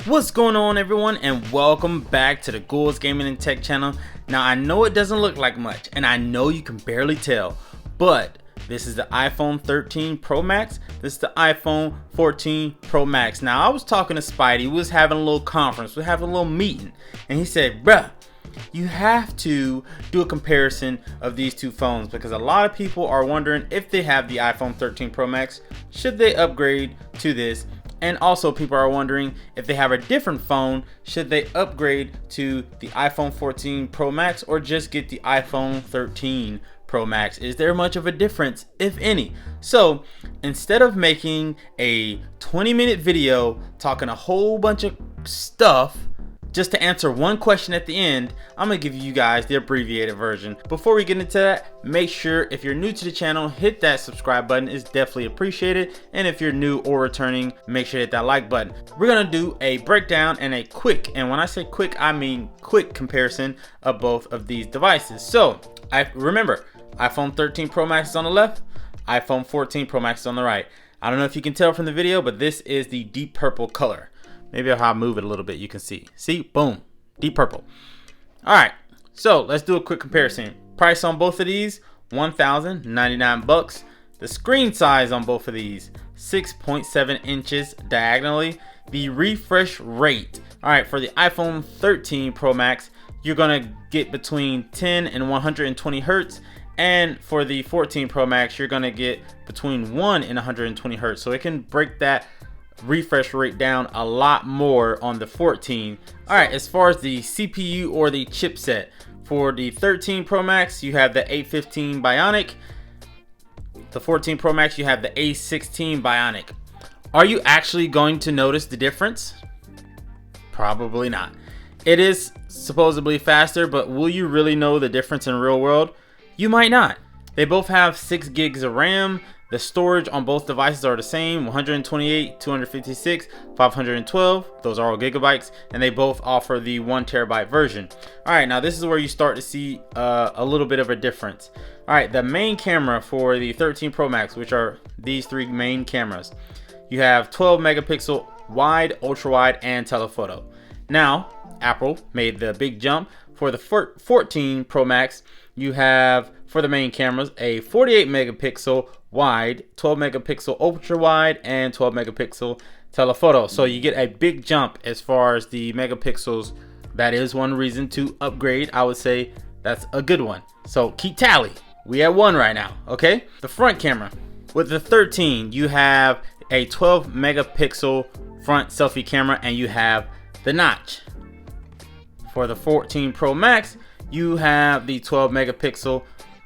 What's going on, everyone, and welcome back to the Ghouls Gaming and Tech channel. Now, I know it doesn't look like much, and I know you can barely tell, but this is the iPhone 13 Pro Max. This is the iPhone 14 Pro Max. Now, I was talking to Spidey. We was having a little conference. We were having a little meeting, and he said, bruh, you have to do a comparison of these two phones because a lot of people are wondering if they have the iPhone 13 Pro Max, should they upgrade to this? And also people are wondering if they have a different phone, should they upgrade to the iPhone 14 Pro Max or just get the iPhone 13 Pro Max? Is there much of a difference, if any? So instead of making a 20-minute video talking a whole bunch of stuff just to answer one question at the end, I'm gonna give you guys the abbreviated version. Before we get into that, make sure if you're new to the channel, hit that subscribe button. It's definitely appreciated. And if you're new or returning, make sure to hit that like button. We're gonna do a breakdown and a quick, and when I say quick, I mean quick comparison of both of these devices. So remember, iPhone 13 Pro Max is on the left, iPhone 14 Pro Max is on the right. I don't know if you can tell from the video, but this is the deep purple color. Maybe I'll move it a little bit, you can see. See, boom, deep purple. All right, so let's do a quick comparison. Price on both of these, $1,099. The screen size on both of these, 6.7 inches diagonally. The refresh rate, all right, for the iPhone 13 Pro Max, you're gonna get between 10 and 120 Hertz. And for the 14 Pro Max, you're gonna get between 1 and 120 Hertz. So it can break that refresh rate down a lot more on the 14. All right, as far as the CPU or the chipset, for the 13 Pro Max, you have the A15 Bionic. The 14 Pro Max, you have the A16 Bionic. Are you actually going to notice the difference? Probably not. It is supposedly faster, but will you really know the difference in real world? You might not. They both have 6 gigs of RAM. The storage on both devices are the same, 128, 256, 512. Those are all gigabytes, and they both offer the 1 terabyte version. All right, now this is where you start to see a little bit of a difference. All right, the main camera for the 13 Pro Max, which are these 3 main cameras, you have 12 megapixel wide, ultra wide, and telephoto. Now, Apple made the big jump. For the 14 Pro Max, you have, for the main cameras, a 48 megapixel wide, 12 megapixel ultra wide, and 12 megapixel telephoto. So you get a big jump as far as the megapixels. That is one reason to upgrade. I would say that's a good one. So keep tally. We at 1 right now, okay? The front camera. With the 13, you have a 12 megapixel front selfie camera, and you have the notch. For the 14 Pro Max, you have the 12 megapixel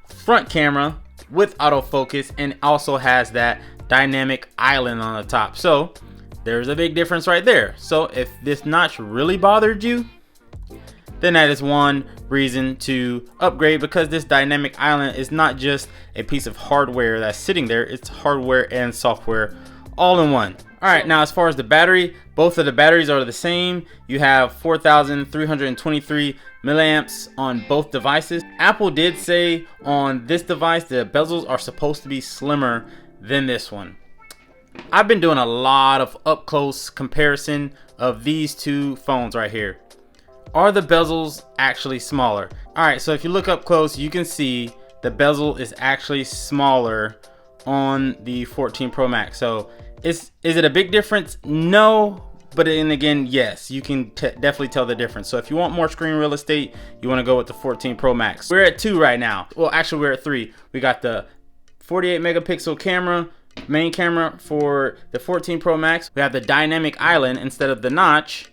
front camera with autofocus, and also has that dynamic island on the top. So there's a big difference right there. So if this notch really bothered you, then that is one reason to upgrade, because this dynamic island is not just a piece of hardware that's sitting there, it's hardware and software all in one. All right, now as far as the battery, both of the batteries are the same. You have 4,323 milliamps on both devices. Apple did say on this device the bezels are supposed to be slimmer than this one. I've been doing a lot of up close comparison of these two phones right here. Are the bezels actually smaller? All right, so if you look up close, you can see the bezel is actually smaller on the 14 Pro Max. So is it a big difference? No, but then again, yes, you can definitely tell the difference. So if you want more screen real estate, you want to go with the 14 Pro Max. We're at 2 right now. Well, actually we're at 3. We got the 48 megapixel camera, main camera for the 14 Pro Max. We have the dynamic island instead of the notch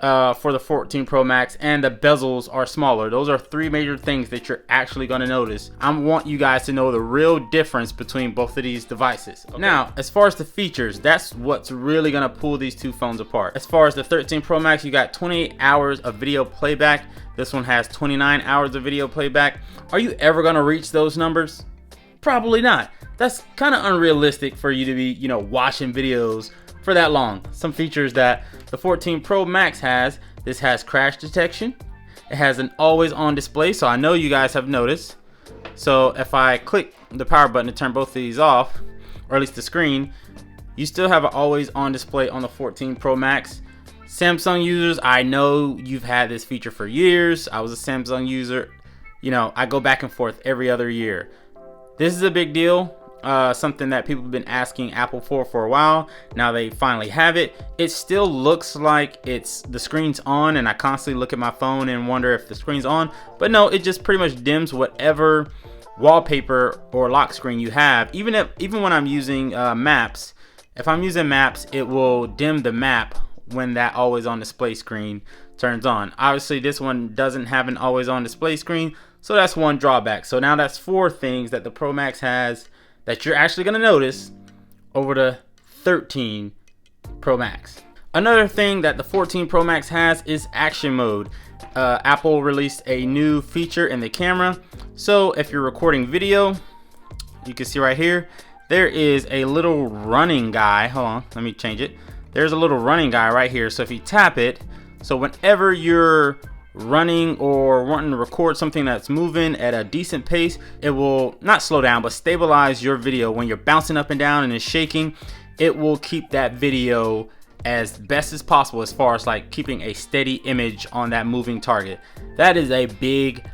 for the 14 Pro Max, and the bezels are smaller. Those are 3 major things that you're actually going to notice. I want you guys to know the real difference between both of these devices. Okay. Now, as far as the features, that's what's really going to pull these two phones apart. As far as the 13 Pro Max, you got 28 hours of video playback. This one has 29 hours of video playback. Are you ever going to reach those numbers? Probably not. That's kind of unrealistic for you to be, watching videos for that long. Some features that the 14 Pro Max has, this has crash detection. It has an always on display, so I know you guys have noticed. So if I click the power button to turn both of these off, or at least the screen, you still have an always on display on the 14 Pro Max. Samsung users, I know you've had this feature for years. I was a Samsung user. You know, I go back and forth every other year. This is a big deal. Something that people have been asking Apple for a while. Now they finally have it. It still looks like the screen's on, and I constantly look at my phone and wonder if the screen's on, but no, it just pretty much dims whatever wallpaper or lock screen you have. Even when I'm using maps, if I'm using maps, it will dim the map when that always on display screen turns on. Obviously this one doesn't have an always on display screen, so that's one drawback. So now that's 4 things that the Pro Max has that you're actually going to notice over the 13 Pro Max. Another thing that the 14 Pro Max has is action mode. Apple released a new feature in the camera. So if you're recording video, you can see right here, there is a little running guy. Hold on, let me change it. There's a little running guy right here. So if you tap it, so whenever you're running or wanting to record something that's moving at a decent pace, it will not slow down but stabilize your video. When you're bouncing up and down and it's shaking, it will keep that video as best as possible as far as like keeping a steady image on that moving target. That is a big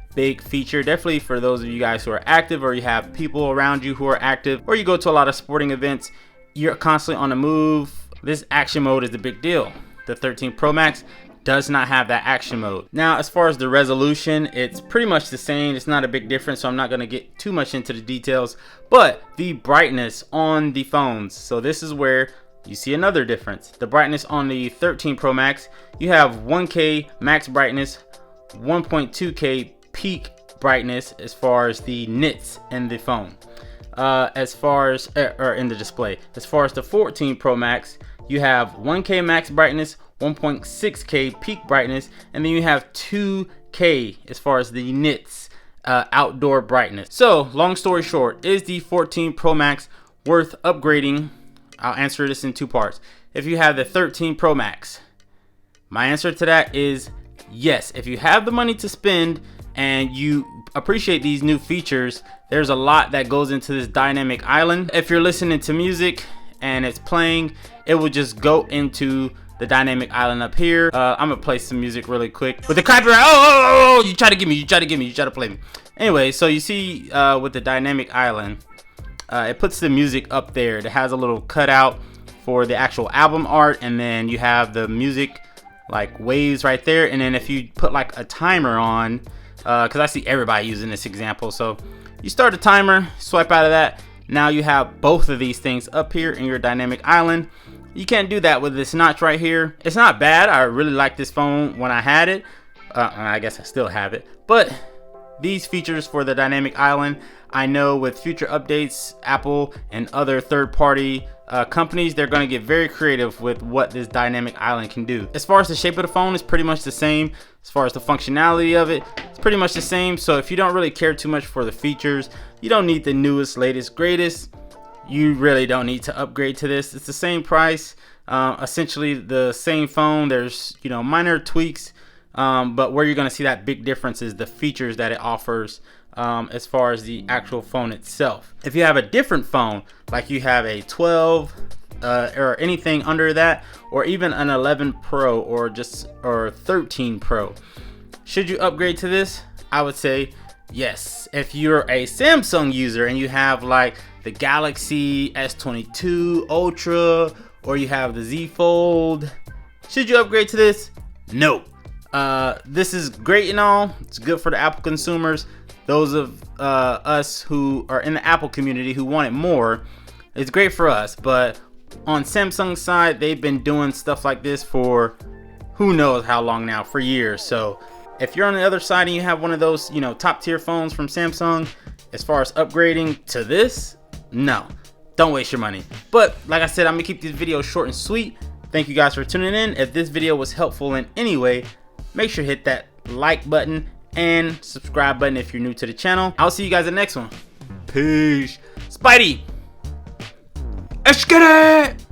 feature, definitely for those of you guys who are active, or you have people around you who are active, or you go to a lot of sporting events, you're constantly on the move. This action mode is a big deal. The 13 Pro Max does not have that action mode. Now, as far as the resolution, it's pretty much the same. It's not a big difference, so I'm not going to get too much into the details. But the brightness on the phones, so this is where you see another difference. The brightness on the 13 Pro Max, you have 1K max brightness, 1.2K peak brightness as far as the nits in the phone. As far as or in the display. As far as the 14 Pro Max, you have 1K max brightness, 1.6K peak brightness, and then you have 2K as far as the nits outdoor brightness. So long story short, is the 14 Pro Max worth upgrading? I'll answer this in 2 parts. If you have the 13 Pro Max, my answer to that is yes. If you have the money to spend and you appreciate these new features, there's a lot that goes into this dynamic island. If you're listening to music and it's playing, it will just go into the dynamic island up here. I'm gonna play some music really quick with the copyright. Oh, you try to get me, you try to play me. Anyway, so you see with the dynamic island, it puts the music up there. It has a little cutout for the actual album art, and then you have the music like waves right there. And then if you put like a timer on, because I see everybody using this example, so you start a timer, swipe out of that. Now you have both of these things up here in your dynamic island. You can't do that with this notch right here. It's not bad. I really liked this phone when I had it. I guess I still have it. But these features for the dynamic island, I know with future updates, Apple and other third-party companies, they're going to get very creative with what this dynamic island can do. As far as the shape of the phone, it's pretty much the same. As far as the functionality of it, it's pretty much the same. So if you don't really care too much for the features, you don't need the newest, latest, greatest, you really don't need to upgrade to this. It's the same price, essentially the same phone. There's, you know, minor tweaks, but where you're going to see that big difference is the features that it offers as far as the actual phone itself. If you have a different phone, like you have a 12 or anything under that, or even an 11 Pro or 13 Pro, should you upgrade to this? I would say yes. If you're a Samsung user and you have like the Galaxy S22 Ultra, or you have the Z Fold, should you upgrade to this? No. This is great and all. It's good for the Apple consumers. Those of us who are in the Apple community who want it more, it's great for us. But on Samsung's side, they've been doing stuff like this for who knows how long now, for years. So if you're on the other side and you have one of those, you know, top tier phones from Samsung, as far as upgrading to this, no, don't waste your money. But like I said, I'm gonna keep this video short and sweet. Thank you guys for tuning in. If this video was helpful in any way, make sure to hit that like button and subscribe button if you're new to the channel. I'll see you guys in the next one. Peace. Spidey, let's get it.